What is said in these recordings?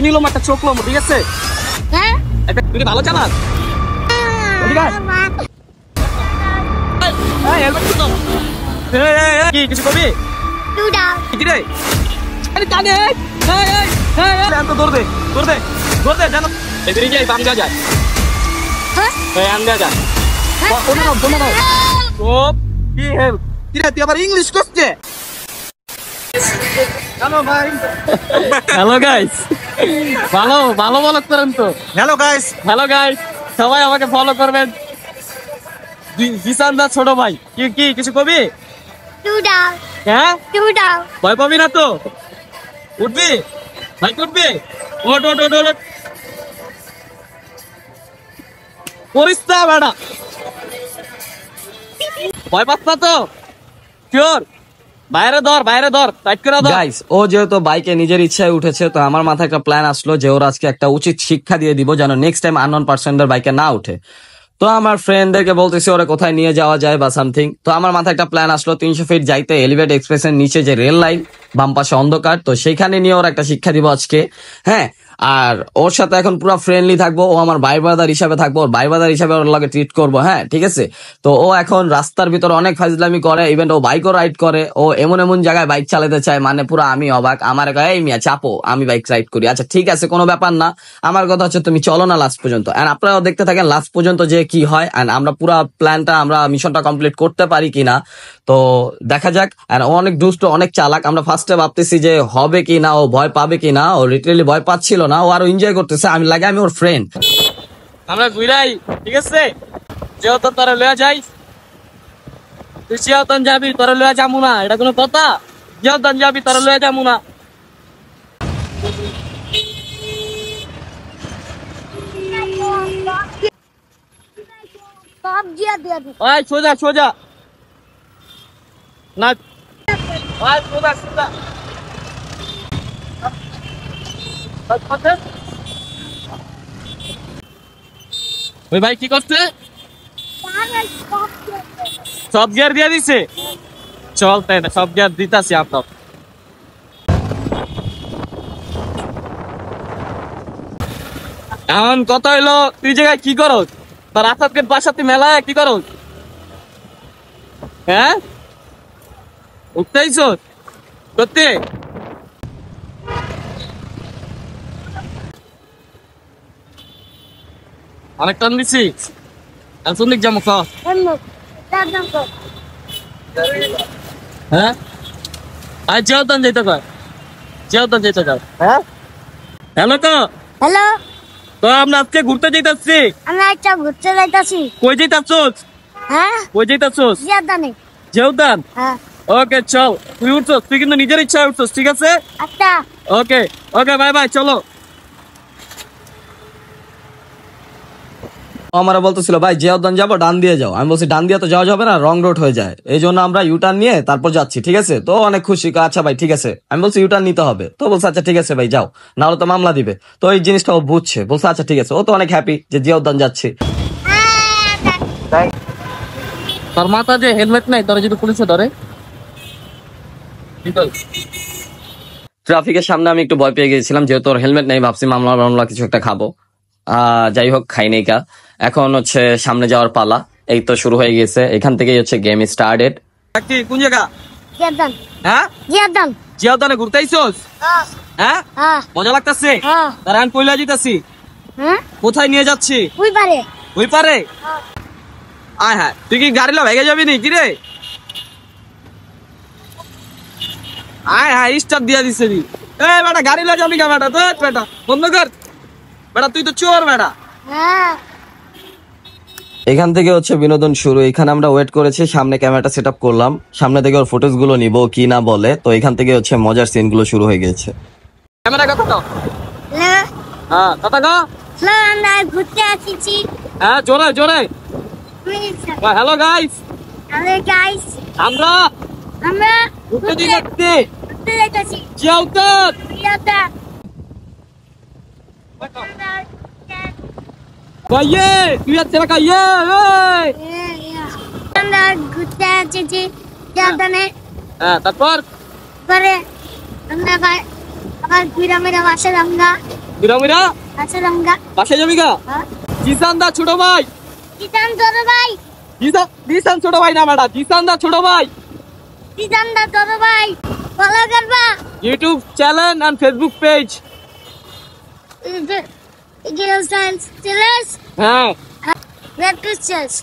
নিলাম একটা চোখ লম, ঠিক আছে? হ্যাঁ একটা তুই ভালো চালাস? ঠিক আছে? এই হেলমেট তো। কি কিছু করবি? টু ডাউন কি রে? আরে কানে এই এই তো দৌড় দে জানো এদিকে যাই বাম যা যায়। হ্যাঁ এই আন যা যায়। কোন না ও কি হেল কি রে তুই আবার ইংলিশ করছিস? হ্যালো ভাই। হ্যালো গাইস, ভালো ভালো বলো করেন তো। Hello guys. হ্যালো গাইস, সবাই আমাকে ফলো করবেন। জিসান দা ছোট ভাই। কি কি কিছু কবি? টু ডাউন হ্যাঁ টু ডাউন ভয় পাবি না তো? উঠবি ভাই, উঠবি? ওট ওট ওট ওট করিস না বেটা, ভয় পাস না তো? শিওর? বাইরে ধর টাইট করে ধর। গাইস, ও যেহেতু বাইকে নিজের ইচ্ছায় উঠেছে, তো আমার মাথায় একটা প্ল্যান আসলো যে ওর আজকে একটা উচিত শিক্ষা দিয়ে দিব যেন নেক্সট টাইম আননোন পার্সনদের বাইকে না উঠে। তো আমার ফ্রেন্ডদেরকে বলতেছি ওরা কোথায় নিয়ে যাওয়া যায় বা সামথিং। তো আমার মাথায় একটা প্ল্যান আসলো 300 ফিট যাইতে এলিভেট এক্সপ্রেসের নিচে যে রেল লাইন, বাম পাশে অন্ধকার, তো সেইখানে নিয়ে ওর একটা শিক্ষা দিব আজকে। হ্যাঁ, আর ওর সাথে এখন পুরো ফ্রেন্ডলি থাকবো, ও আমার ভাই ব্রাদার হিসাবে থাকবো, ওর ভাই ব্রাদার হিসাবে ওর লাগে ট্রিট করবো। হ্যাঁ ঠিক আছে। তো ও এখন রাস্তার ভিতরে অনেক ফাজলামি করে, ইভেন ও বাইকও রাইড করে। ও এমন এমন জায়গায় বাইক চালাতে চায়, মানে পুরো আমি অবাক। আমার এই মিয়া চাপো, আমি বাইক রাইড করি। আচ্ছা ঠিক আছে, কোনো ব্যাপার না। আমার কথা হচ্ছে তুমি চলো না লাস্ট পর্যন্ত, এন্ড আপনারাও দেখতে থাকেন লাস্ট পর্যন্ত যে কি হয়, এন্ড আমরা পুরো প্ল্যানটা, আমরা মিশনটা কমপ্লিট করতে পারি কিনা। তো দেখা যাক। আর ও অনেক দুষ্ট, অনেক চালাক। আমরা ফার্স্টে ভাবতেছি যে হবে কি না, ও ভয় পাবে কি না। ও লিটারালি ভয় পাচ্ছিল না, ও আরো এনজয় করতেছে। আমি ওর ফ্রেন্ড। আমরা ঘুরাই, ঠিক আছে? যেহেতু তোরা লয়ে যাই, তুই যেহেতু যাবি তোরা লয়ে যাবো না, এটা কোনো কথা? যেহেতু যাবি তোরা লয়ে যাবো না। সব জিয়া দিয়া দি ওই সোজা না, ওই সোজা ওই ভাই কি করছে? সব গিয়ার দিয়ে দিছে। চল তাই না, সব গিয়ার দিতাছি আপনার। এখন কথা হইলো, তুই জায়গায় কি করো? তোর আসাদকে বাসাতে মেলায় কি করো? হ্যাঁ উঠতেইছ করতে? অনেক টান দিছি। শুন দিক যাবো হ্যাঁ, আর যেওতান যেতে কর, হ্যাঁ। হ্যালো তো, হ্যালো, তো আমরা আজকে ঘুরতে যাইতাছি। আমরা একটা ঘুরতে যাইতাছি। কই যাইতাছোস? হ্যাঁ কই যাইতাছোস? জিয়া দানে। যেওতান? হ্যাঁ ওকে চল, তুই উঠছস, তুই কিন্তু নিজের ইচ্ছায় উঠছস, ঠিক আছে? আচ্ছা ওকে বাই বাই, চলো। ও আমারা বলতেছিল ভাই জিয়াউদ্দান যাবো, ডান দিয়ে যাও। আমি বলছি ডান দিয়ে তো যাওয়া যাবে না, রং রোড হয়ে যায়। এই জন্য আমরা ইউটার্ন নিয়ে তারপর যাচ্ছি, ঠিক আছে? তো অনেক খুশি, আচ্ছা ভাই ঠিক আছে। আমি বলছি ইউটার্ন নিতে হবে, তো বলছে আচ্ছা ঠিক আছে ভাই যাও, নাহলে তো মামলা দিবে। তো এই জিনিসটা ও বুঝছে, বলছে আচ্ছা ঠিক আছে। ও তো অনেক হ্যাপি যে জিয়াউদ্দান যাচ্ছে। তোর মাথা যে হেলমেট নাই, তোর যদি পুলিশে ধরে? ট্রাফিকের সামনে আমি একটু ভয় পেয়ে গেছিলাম, যেহেতু ওর হেলমেট নেই, ভাবছি মামলা কিছু একটা খাবো। যাই হোক, খাই নাই কা। এখন হচ্ছে সামনে যাওয়ার পালা। এই তো শুরু হয়ে গেছে, এখান থেকেই হচ্ছে গেম স্টার্টেড। কি কোন জায়গা? জিয়া দান হ্যাঁ জিয়া দান। জিয়াউদ্দানে ঘুরতে আইছস? হ্যাঁ হ্যাঁ মজা লাগতাছে? হ্যাঁ তার আমি কইলা দিতাছি। হ্যাঁ কোথায় নিয়ে যাচ্ছি? ওই পারে। ওই পারে? আয় হ্যাঁ, তুই কি গাড়ি লো ভেঙে যাবি নি? কি রে? আয় হ্যাঁ, স্টার্ট দিয়া দিছে নি। এই বেটা গাড়ি লো যাবি কা বেটা? তো বেটা বন্ধ কর বেটা, তুই তো চোর বেটা। হ্যাঁ এখান থেকে হচ্ছে বিনোদন শুরু। এখানে আমরা ওয়েট করেছি, সামনে ক্যামেরাটা সেট আপ করলাম, সামনে থেকে ওর ফুটেজ গুলো নিবো কি না বলে। তো এখান থেকে হচ্ছে মজার সিন গুলো শুরু হয়ে গেছে। ক্যামেরা কথা তো। হ্যালো হ্যাঁ কথা কো। হ্যালো, আমরা ঘুরতে আসছি। হ্যাঁ জোরে। হ্যালো গাইস, হ্যালো গাইস, আমরা ঘুরতে যাচ্ছি। ঘুরতে যাইতাছি। জিয়াউদ্দান জিয়া দান। ভাইয়ে তুই আর তেরা কাইয়ে আমরা ঘুরতে আসছি জিয়া দানে। হ্যাঁ তারপর পরে আমরা আবার ঘুরে মেরে বাসে আমরা বিরামিরা আছে রঙ্গা বাসা যাবি গা? হ্যাঁ জিসান দা ছোট ভাই। কিতান তোর ভাই জিসান ছোট ভাই না ম্যাডাম, জিসান দা ছোট ভাই। কিতান দা তোর ভাই ফলো করবা YouTube channel and Facebook page. Girls and Steelers হ্যাঁ Red Christians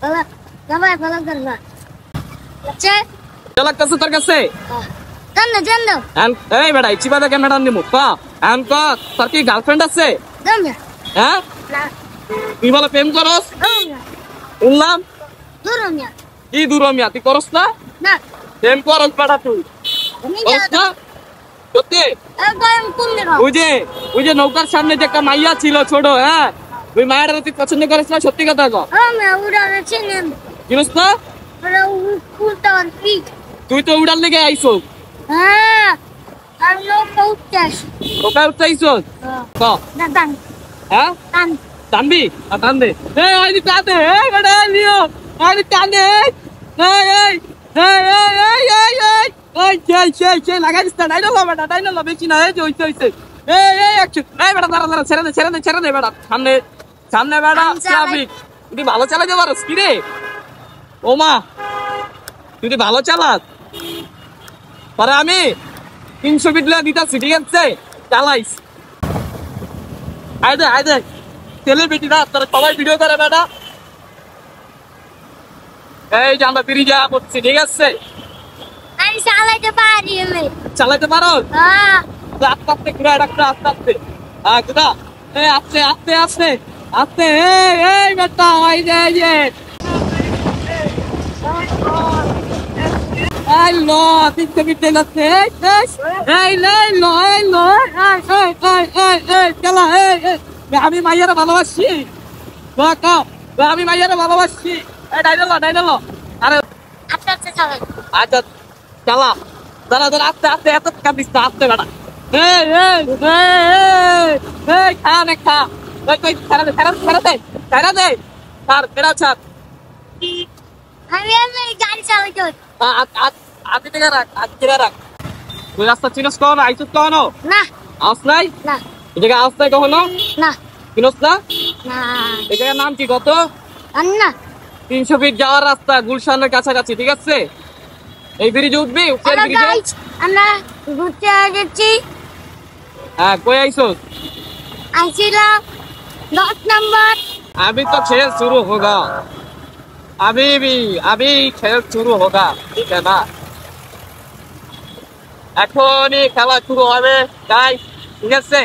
ফলো সবাই ফলো করবা আচ্ছা কেমন লাগতেছে তোর কাছে? জানো এই বেটা চিপা দেখে ম্যাডাম নিমু পা এন ক তোর কি গার্লফ্রেন্ড আছে? জানো হ্যাঁ না তুই বলে প্রেম করস? জানো শুনলাম দূর মিয়া কি দূর মিয়া তুই করস না? না প্রেম করস বেটা তুই আমি করস না? সত্যি? একদম কুন্নে ওই যে নৌকার সামনে যে একটা মাইয়া ছিল ছোট, হ্যাঁ ওই মায়ের তুই পছন্দ করিস না? সত্যি কথা কো আমি উড়ালে চিনেন জিনিস না? ওরা উড়তাম পিক তুই তো উড়ার লেগে আইসো, হ্যাঁ আর লোক উঠতেস ওকা উঠাইছো ক দাদান হ্যাঁ টান টানবি আর টান দে এই আইদি টানে এই বেটা লিও আইদি টানে এই এই এই এই এই এই এই লাগাই দিস না ডাইনাল বেটা ডাইনাল বেশি না এই যে হইছে এই অ্যাকশন এই বেটা দাঁড়া ছেড়ে দে বেটা সামনে বেটা ট্রাফিক তুই ভালো চালাতে পারস কি রে ও মা তুই ভালো চালাস পরে আমি 300 ফিট দিতাছি ঠিক আছে চালাইস আয় সেলিব্রিটি না তোরা সবাই ভিডিও করে বেটা এই যে আমরা ব্রিজে করছি ঠিক আছে আমি চালাইতে পারি আমি চালাইতে পারো হ্যাঁ আস্তে আস্তে ঘুরে একটা আস্তে হ্যাঁ গুদা এই আস্তে এই বেটা ওই যে এই লো তিনটে মিনিট লাগছে এই চলা আমি মাইয়ারে ভালোবাসি আমি মাইয়ারে ভালোবাসি এই ডাইনাল আরে আস্তে আস্তে চালাই আচ্ছা চালা দাঁড়া আস্তে এত কাঁদিস না আস্তে বেটা খা নে খা ছেড়ে দে ছাড় বেড়া ছাড় আমি গাড়ি চালাইতে আগে থেকে রাখ তুই রাস্তা চিনস কখনো আইসুস কখনো না আস নাই না এই জায়গায় আস নাই কখনো না চিনস না না এই জায়গার নাম কি কত না 300 ফিট যাওয়ার রাস্তা গুলশানের কাছাকাছি ঠিক আছে এই ব্রিজে উঠবি উপরের হ্যালো ব্রিজে গাইস আমরা ঘুরতে যাচ্ছি হ্যাঁ কই আইসুস আইছিলাম 10 নম্বর अभी तो खेल शुरू होगा अभी खेल शुरू होगा ठीक है ना এখনই খেলা শুরু হবে গাইস ঠিক আছে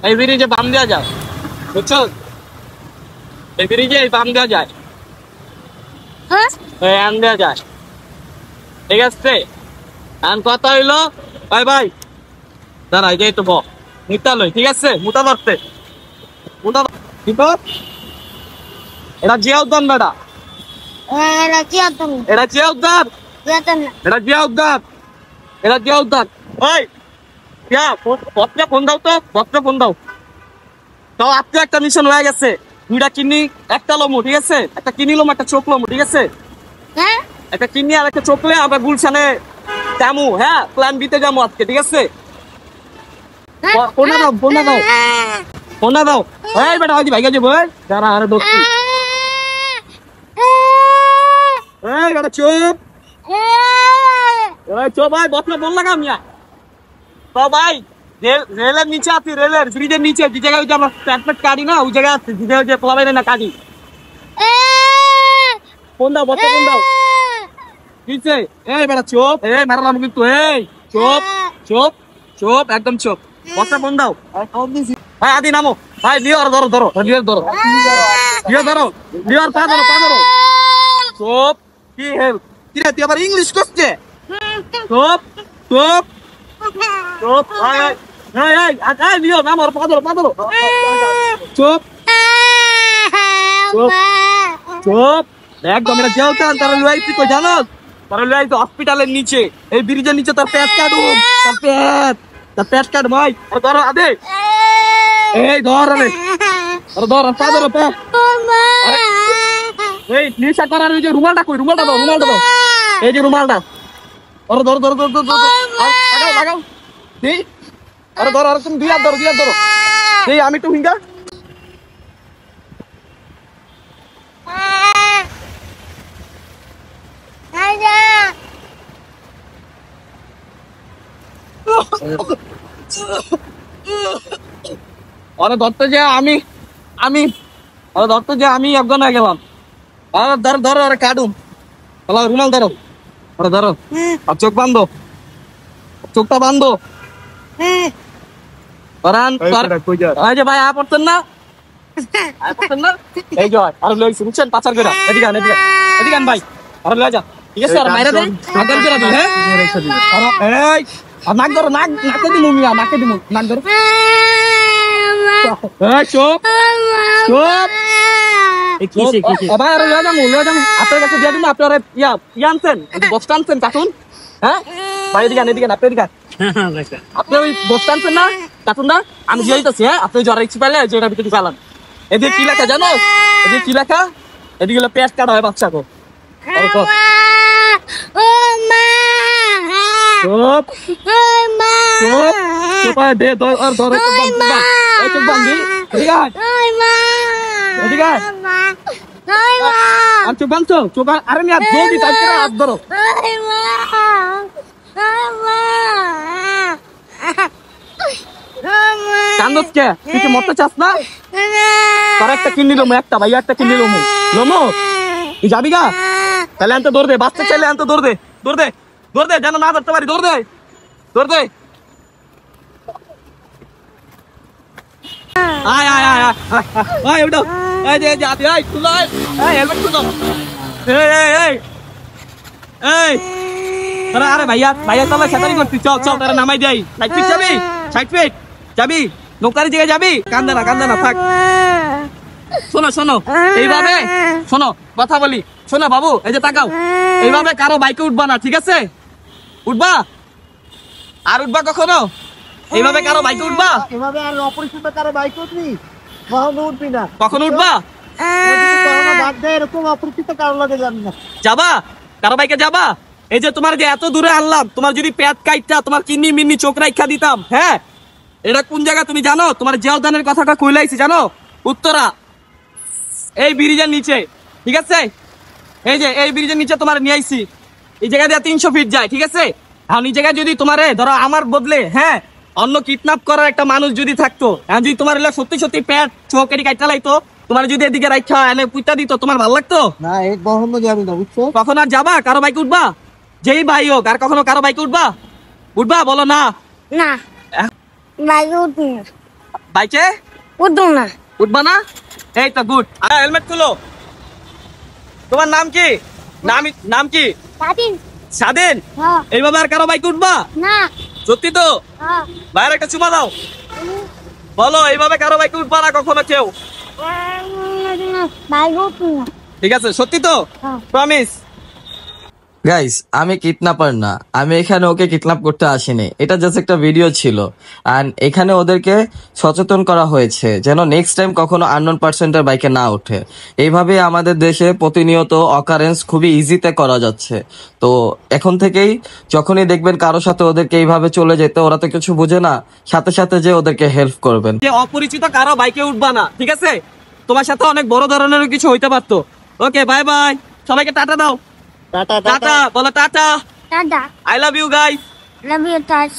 এই ব্রিজে বাম দেওয়া যায় বুঝছো এই ব্রিজে বাম দেওয়া যায় হ্যাঁ এই আন দেওয়া যায় ঠিক আছে আন কথা হইলো ভাই দাঁড়া এই যে তো মুতালয় ঠিক আছে মুতা ধরতে এটা জিয়া উদ্যান বেটা এরা কি আতম এটা জিয়া উদ্যান ইয়াতন এটা জিয়া উদ্যান ওই ফোন দাও তাও আজকে একটা মিশন হয়ে গেছে 2টা কিডনি একটা লমু ঠিক আছে একটা কিডনি লমু একটা চোখ লমু ঠিক আছে হ্যাঁ একটা কিডনি আর একটা চোখলে আমরা গুলশানে যামু হ্যাঁ প্ল্যান বিতে যামু আজকে ঠিক আছে ফোন দাও এই বেটা হয়তো ভাইগা যাবো যারা আরে দোস্তি এই বেটা চুপ ভাই বসলে বল লাগা মিয়া তো ভাই রেলের নিচে আছি রেলের ব্রিজের নিচে যে জায়গায় ওই যে আমরা প্যাট কাটি না ওই জায়গায় আছে যে জায়গায় যে পোলাবাই না কাটি ফোন দাও কিছে এই বেটা চুপ এই মারলাম কিন্তু এই চুপ একদম চুপ বসে ফোন দাও ভাই আদি নামো ভাই লিওর ধরো পা ধরো চুপ কি হেল কি রে তুই আবার ইংলিশ করছে চুপ লিও নাম আর পা ধরো চুপ একদম এটা জেলতান তারা লুয়াইছি কই জানো তারা লুয়াইছি হসপিটালের নিচে এই ব্রিজের নিচে তার পেট কাটু তার পেট কাট ভাই আর ধরো আদে এই ধর পা ধরো পা এই নিশা করার ওই যে রুমালটা দাও এই যে রুমালটা ধরো লাগাও আরে ধরো, আরে তুমি দুই হাত ধরো, দুই হাত ধরো। এই আমি একটু হিঙ্গা। ওরে ধরতে যে আমি ওরে ধরতে যে আমি অজ্ঞান হয়ে গেলাম। আরে ধরো ধরো, আরে কাটুম। হলো রুমাল ধরো, ওরে ধরো। আর চোখ বান্ধো, চোখটা বান্ধো। ওরান ওই যে ভাই পড়তেন না, পড়তেন না। এই যে আর লই শুনছেন পাচার করে। এদিকে আন, এদিকে এদিকে আন ভাই, আর লই যা। ঠিক আছে, আর মাইরা দে, নাগর করে দিই। হ্যাঁ এই আর নাক ধরো, নাকে দিমু মিয়া, নাকে দিমু, নাক ধরো। এই চুপ চুপ। এবার লই যাবো আপনার কাছে দিয়ে দিবো। আপনার ইয়া আনছেন, বস্তা আনছেন কাটুন। হ্যাঁ ভাই এদিকে আন, এদিকে আন, আপনি এদিকে আন। আপনি ওই বস্তা আনছেন না কাটুন না, আমি দিয়ে দিতেছি। হ্যাঁ আপনি জ্বর ইচ্ছে পাইলে যেটা ভিতরে চালান। এদিকে কি লেখা জানো? এদিকে কি লেখা? এদিকে হলো পেট কাটা হয় বাচ্চা গো। দে ধর ধর, চোখ বান্ধি। এদিকে আয়, এদিকে আয়। আর চোখ বান্ধছো, চোখ আরে মিয়া জলদি টাইট করে হাত ধরো। কান্দস কে? তুই কি মরতে চাস না? তোর একটা কিডনি লমু, একটা ভাইয়া একটা কিডনি লমু। লমু তুই যাবি গা? তাহলে আনতে দৌড় দে, বাঁচতে চাইলে আনতে দৌড় দে, দৌড় দে, দৌড় দে, যেন না ধরতে পারি। দৌড় দে, দৌড় দে। আয় আয় আয় আয় উঠো। এই যে যাবি, এই তুলো, এই হেলমেট তুলো। এই এই এই এই আরে আরে ভাইয়া ভাইয়া চলে সাঁতারি করছিস, চল চল তারা নামাই দেয়। 60 ফিট যাবি, 60 ফিট যাবি, নৌকারি জায়গায় যাবি। কান্দে না থাক। শোনো শোনো, এইভাবে শোনো কথা বলি, শোনো বাবু, এই যে তাকাও, এইভাবে কারো বাইকে উঠবা না, ঠিক আছে? উঠবা আর উঠবা কখনো? এইভাবে কারো বাইকে উঠবা? এভাবে আর অপরিচিত কারো বাইক উঠবি, কখনো উঠবি না। কখন উঠবা? বাদ দেয়, এরকম অপরিচিত কারো লাগে যাবি না। যাবা কারো বাইকে যাবা? এই যে তোমার যে এত দূরে আনলাম, তোমার যদি পেট কাইটা তোমার কিডনি মিন্নি চোখ রাইখা দিতাম। হ্যাঁ এটা কোন জায়গা তুমি জানো? তোমার জিয়াউদ্দানের কথাটা কইলাইছি জানো? উত্তরা, এই ব্রিজের নিচে, ঠিক আছে? এই যে এই ব্রিজের নিচে তোমার নিয়ে আইছি। এই জায়গা দিয়ে 300 ফিট যায়, ঠিক আছে? এখন এই জায়গায় যদি তোমারে ধরো আমার বদলে হ্যাঁ অন্য কিডন্যাপ করার একটা মানুষ যদি থাকতো, এখন যদি তোমার সত্যি সত্যি পেট চোখ এটি কাইটা লাইতো, তোমার যদি এদিকে রাইখা এনে পুইতা দিত, তোমার ভালো লাগতো না? এক কখনো যাবি না, বুঝছো? কখন আর যাবা কারো বাইকে উঠবা? যেই ভাই হোক, আর কখনো কারো বাইকে উঠবা? উঠবা বলো না? না বাইকে উঠবি না, বাইকে উঠবো না। উঠবা না? এই তো গুড। হেলমেট খুলো। তোমার নাম কি? নাম কি? স্বাধীন। স্বাধীন? হ্যাঁ। এইভাবে আর কারো বাইকে উঠবা? না। সত্যি তো? হ্যাঁ। বাইরে একটা চুমা দাও। বলো এইভাবে কারো বাইকে উঠবা না কখনো কেউ? বাইকে উঠবি না। ঠিক আছে, সত্যি তো? হ্যাঁ। প্রমিস? গাইস, আমি কিডন্যাপার না, আমি এখানে ওকে কিডন্যাপ করতে আসিনি, এটা জাস্ট একটা ভিডিও ছিল। এন্ড এখানে ওদেরকে সচেতন করা হয়েছে যেন নেক্সট টাইম কখনো আননোন পার্সনের বাইকে না ওঠে। এইভাবে আমাদের দেশে প্রতিনিয়ত অকারেন্স খুবই ইজিতে করা যাচ্ছে। তো এখন থেকেই যখনই দেখবেন কারোর সাথে ওদেরকে এইভাবে চলে যেতে, ওরা তো কিছু বুঝে না, সাথে সাথে যে ওদেরকে হেল্প করবেন। যে অপরিচিত কারো বাইকে উঠবা না, ঠিক আছে? তোমার সাথে অনেক বড় ধরনের কিছু হইতে পারতো। ওকে বাই বাই, সবাইকে টাটা দাও। টাটা টাটা বলো, টাটা। দাদা I love you guys. Love you touch.